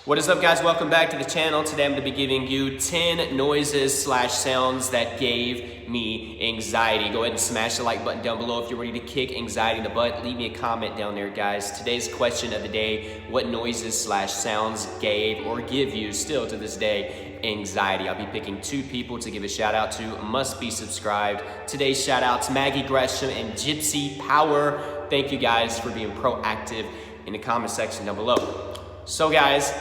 What is up, guys? Welcome back to the channel. Today I'm going to be giving you 10 noises/sounds that gave me anxiety. Go ahead and smash the like button down below if you're ready to kick anxiety in the butt. Leave me a comment down there, guys. Today's question of the day: what noises/sounds gave or give you still to this day anxiety? I'll be picking 2 people to give a shout out to. Must be subscribed. Today's shout outs: Maggie Gresham and Gypsy Power. Thank you guys for being proactive in the comment section down below. So guys,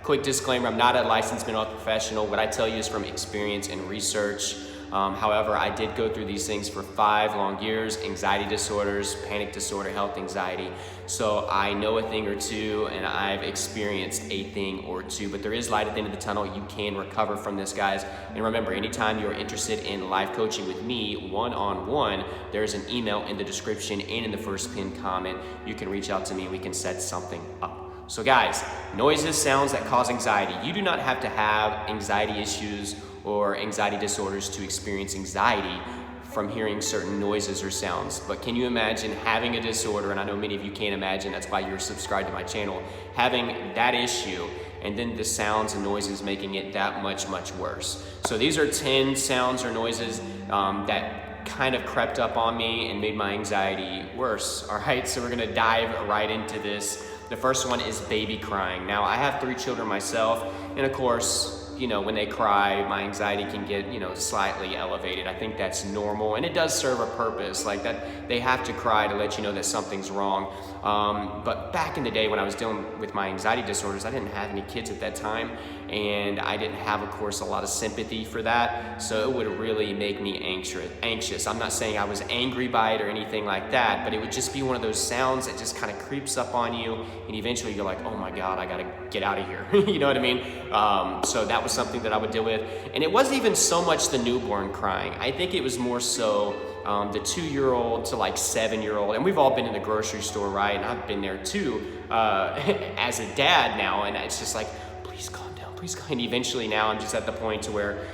quick disclaimer, I'm not a licensed mental health professional. What I tell you is from experience and research. However, I did go through these things for 5 long years: anxiety disorders, panic disorder, health anxiety. So I know a thing or two, and I've experienced a thing or two, but there is light at the end of the tunnel. You can recover from this, guys. And remember, anytime you're interested in live coaching with me one-on-one, there's an email in the description and in the first pinned comment. You can reach out to me. We can set something up. So guys, noises, sounds that cause anxiety. You do not have to have anxiety issues or anxiety disorders to experience anxiety from hearing certain noises or sounds. But can you imagine having a disorder, and I know many of you can't imagine, that's why you're subscribed to my channel, having that issue and then the sounds and noises making it that much worse. So these are 10 sounds or noises that kind of crept up on me and made my anxiety worse. All right, so we're gonna dive right into this. The first one is baby crying. Now, I have 3 children myself, and of course, you know, when they cry, my anxiety can get, slightly elevated. I think that's normal, and it does serve a purpose. Like that, they have to cry to let you know that something's wrong. But back in the day when I was dealing with my anxiety disorders, I didn't have any kids at that time, and I didn't have, of course, a lot of sympathy for that. So it would really make me anxious. I'm not saying I was angry by it or anything like that, but it would just be one of those sounds that just kind of creeps up on you, and eventually you're like, oh my God, I gotta get out of here. You know what I mean? So that was something that I would deal with. And it wasn't even so much the newborn crying. I think it was more so the 2-year-old to like 7-year-old. And we've all been in the grocery store, right? And I've been there too, as a dad now. And it's just like, please calm down, please calm. And eventually now I'm just at the point to where,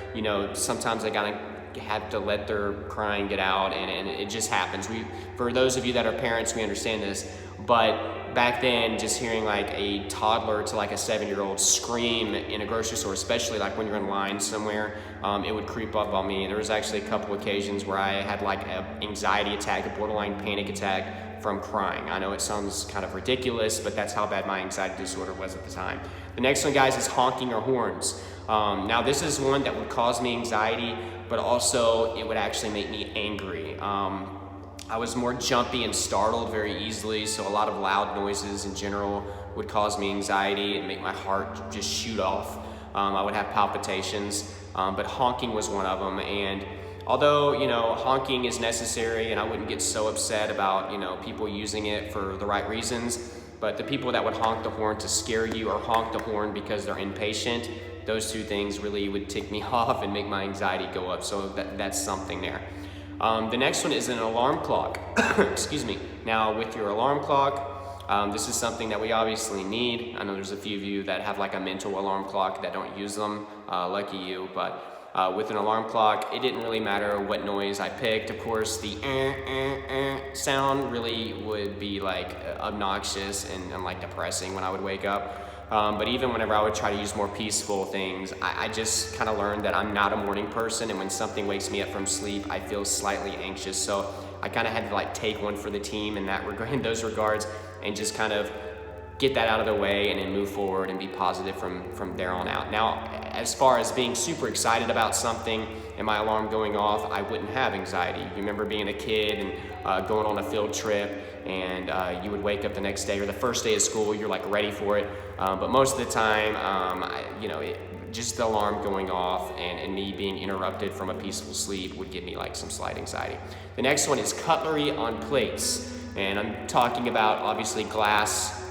sometimes I gotta have to let their crying get out, and it just happens. For those of you that are parents, we understand this. But back then, just hearing like a toddler to like a 7-year-old scream in a grocery store, especially like when you're in line somewhere, it would creep up on me. There was actually a couple occasions where I had like an anxiety attack, a borderline panic attack from crying. I know it sounds kind of ridiculous, but that's how bad my anxiety disorder was at the time. The next one, guys, is honking or horns. Now this is one that would cause me anxiety, but also it would actually make me angry. I was more jumpy and startled very easily, so a lot of loud noises in general would cause me anxiety and make my heart just shoot off. I would have palpitations, but honking was one of them. And although, honking is necessary, and I wouldn't get so upset about, people using it for the right reasons, but the people that would honk the horn to scare you or honk the horn because they're impatient, those 2 things really would tick me off and make my anxiety go up. So that's something there. The next one is an alarm clock. Excuse me. Now, with your alarm clock, this is something that we obviously need. I know there's a few of you that have like a mental alarm clock that don't use them. Lucky you. But with an alarm clock, it didn't really matter what noise I picked. Of course, the sound really would be like obnoxious and like depressing when I would wake up. But even whenever I would try to use more peaceful things, I just kind of learned that I'm not a morning person, and when something wakes me up from sleep, I feel slightly anxious. So I kind of had to like take one for the team in those regards, and just kind of get that out of the way and then move forward and be positive from there on out. Now, as far as being super excited about something and my alarm going off, I wouldn't have anxiety. You remember being a kid and going on a field trip, and you would wake up the next day or the first day of school, you're like ready for it. But most of the time, just the alarm going off and me being interrupted from a peaceful sleep would give me like some slight anxiety. The next one is cutlery on plates. And I'm talking about obviously glass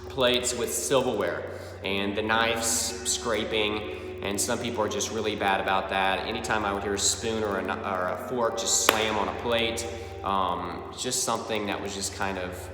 plates with silverware and the knives scraping, and some people are just really bad about that. Anytime I would hear a spoon or a fork just slam on a plate, Just something that was just kind of,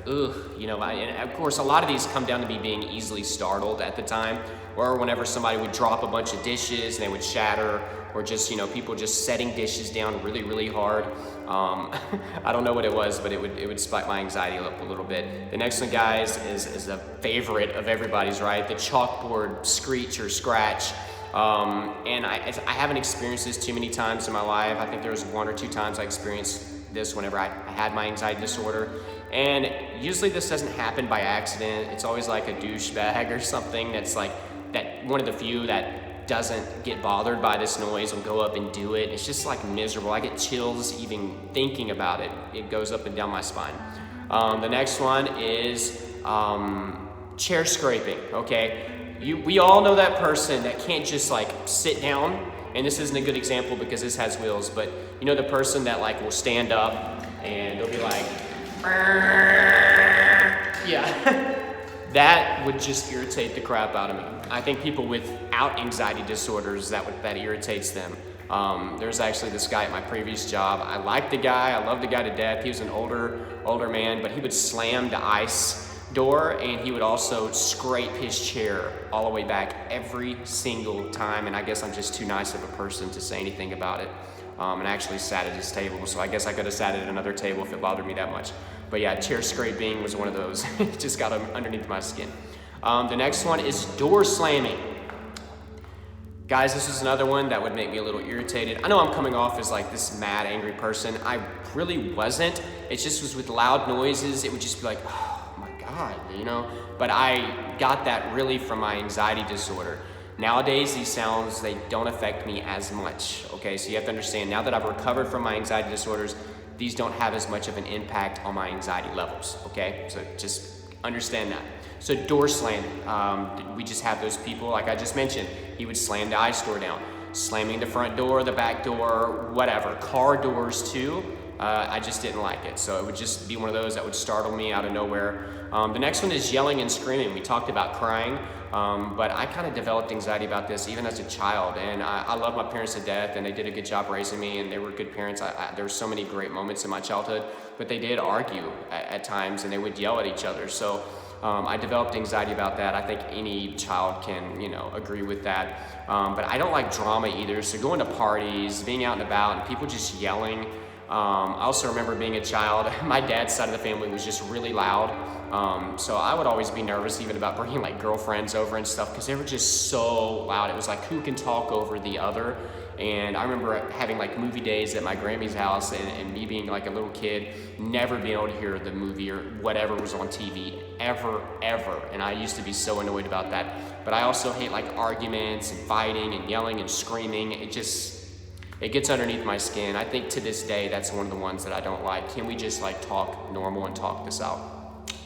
you know, and of course a lot of these come down to me being easily startled at the time, or whenever somebody would drop a bunch of dishes and they would shatter, or just, you know, people just setting dishes down really, really hard. I don't know what it was, but it would spike my anxiety up a little bit. The next one, guys, is a favorite of everybody's, right? The chalkboard screech or scratch. And I haven't experienced this too many times in my life. I think there was 1 or 2 times I experienced this whenever I had my anxiety disorder. And usually this doesn't happen by accident. It's always like a douchebag or something that's like, that one of the few that doesn't get bothered by this noise will go up and do it. It's just like miserable. I get chills even thinking about it. It goes up and down my spine. The next one is chair scraping, okay? We all know that person that can't just like sit down, and this isn't a good example because this has wheels, but you know the person that like will stand up and they'll be like, yeah. That would just irritate the crap out of me. I think people without anxiety disorders, that irritates them. There's actually this guy at my previous job. I liked the guy, I loved the guy to death. He was an older man, but he would slam the ice door and he would also scrape his chair all the way back every single time. And I guess I'm just too nice of a person to say anything about it. And I actually sat at his table, so I guess I could have sat at another table if it bothered me that much. But yeah, chair scraping was one of those. It just got underneath my skin. The next one is door slamming. Guys, this is another one that would make me a little irritated. I know I'm coming off as like this mad, angry person. I really wasn't. It just was with loud noises. It would just be like, oh my God, you know? But I got that really from my anxiety disorder. Nowadays, these sounds, they don't affect me as much, okay? So you have to understand, now that I've recovered from my anxiety disorders, these don't have as much of an impact on my anxiety levels, okay? So just understand that. So door slamming, we just have those people, like I just mentioned, he would slam the ice door down, slamming the front door, the back door, whatever. Car doors too, I just didn't like it. So it would just be one of those that would startle me out of nowhere. The next one is yelling and screaming. We talked about crying, but I kind of developed anxiety about this even as a child. And I love my parents to death, and they did a good job raising me, and they were good parents. There were so many great moments in my childhood, but they did argue at times, and they would yell at each other. So I developed anxiety about that. I think any child can, you know, agree with that. But I don't like drama either. So going to parties, being out and about, and people just yelling. I also remember being a child, my dad's side of the family was just really loud. So I would always be nervous even about bringing like girlfriends over and stuff because they were just so loud. It was like who can talk over the other. And I remember having like movie days at my Grammy's house and me being like a little kid, never being able to hear the movie or whatever was on TV, ever. And I used to be so annoyed about that. But I also hate like arguments and fighting and yelling and screaming. It gets underneath my skin. I think to this day, that's one of the ones that I don't like. Can we just like talk normal and talk this out?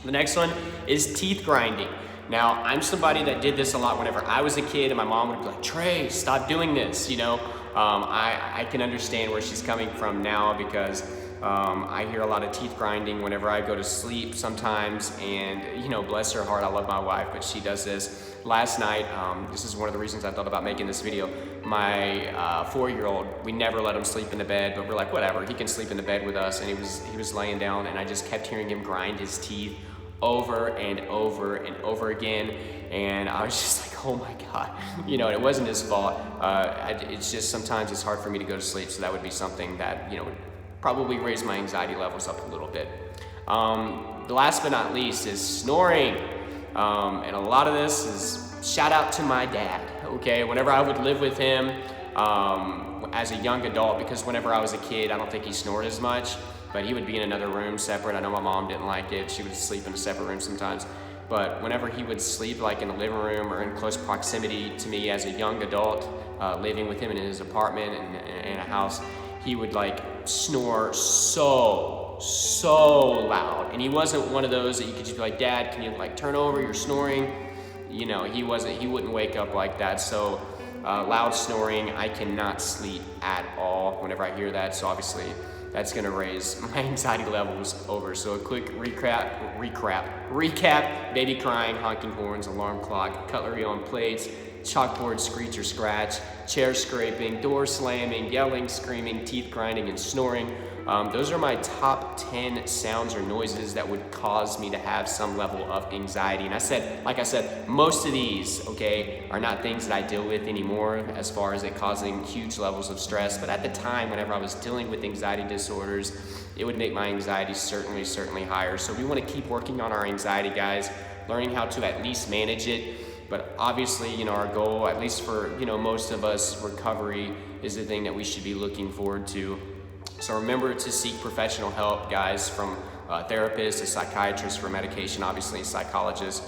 The next one is teeth grinding. Now, I'm somebody that did this a lot whenever I was a kid, and my mom would be like, Trey, stop doing this, you know? I can understand where she's coming from now because I hear a lot of teeth grinding whenever I go to sleep sometimes, and you know, bless her heart, I love my wife, but she does this. Last night, this is one of the reasons I thought about making this video, my 4-year-old, we never let him sleep in the bed, but we're like, whatever, he can sleep in the bed with us, and he was laying down, and I just kept hearing him grind his teeth over and over and over again, and I was just like, oh my God, you know, and it wasn't his fault. It's just sometimes it's hard for me to go to sleep, so that would be something that, you know, would probably raise my anxiety levels up a little bit. The last but not least is snoring, and a lot of this is shout out to my dad, okay? Whenever I would live with him as a young adult, because whenever I was a kid, I don't think he snored as much, but he would be in another room separate. I know my mom didn't like it. She would sleep in a separate room sometimes. But whenever he would sleep like in the living room or in close proximity to me as a young adult, living with him in his apartment in a house, he would like snore so loud. And he wasn't one of those that you could just be like, Dad, can you like turn over, you're snoring? You know, he wouldn't wake up like that. So loud snoring, I cannot sleep at all whenever I hear that. So obviously, that's gonna raise my anxiety levels over. So a quick recap Recap, baby crying, honking horns, alarm clock, cutlery on plates, chalkboard screech or scratch, chair scraping, door slamming, yelling, screaming, teeth grinding, and snoring. Those are my top 10 sounds or noises that would cause me to have some level of anxiety. And like I said, most of these, okay, are not things that I deal with anymore as far as it causing huge levels of stress. But at the time, whenever I was dealing with anxiety disorders, it would make my anxiety certainly higher. So we want to keep working on our anxiety, guys, learning how to at least manage it. But obviously, our goal, at least for, most of us, recovery is the thing that we should be looking forward to. So remember to seek professional help, guys, from a therapist, a psychiatrist for medication, obviously a psychologist,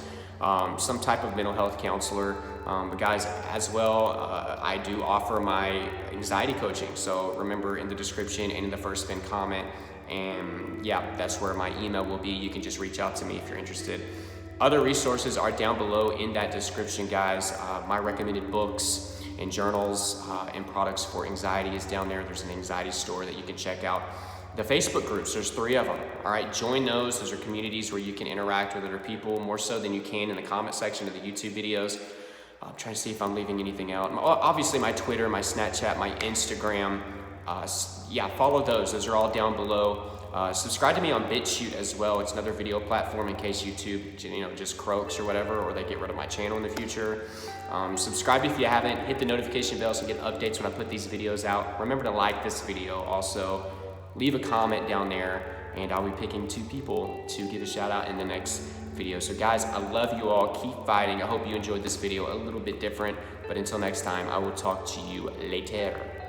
some type of mental health counselor. But guys, as well, I do offer my anxiety coaching. So remember, in the description and in the first pinned comment, and yeah, that's where my email will be. You can just reach out to me if you're interested. Other resources are down below in that description, guys. My recommended books and journals and products for anxiety is down there. There's an anxiety store that you can check out. The Facebook groups, there's 3 of them. All right, join those. Those are communities where you can interact with other people more so than you can in the comment section of the YouTube videos. I'm trying to see if I'm leaving anything out. Obviously, my Twitter, my Snapchat, my Instagram. Follow those. Those are all down below. Subscribe to me on BitChute as well. It's another video platform in case YouTube, just croaks or whatever, or they get rid of my channel in the future. Subscribe if you haven't. Hit the notification bell so you get updates when I put these videos out. Remember to like this video. Also, leave a comment down there, and I'll be picking 2 people to get a shout out in the next video. So guys, I love you all. Keep fighting. I hope you enjoyed this video, a little bit different. But until next time, I will talk to you later.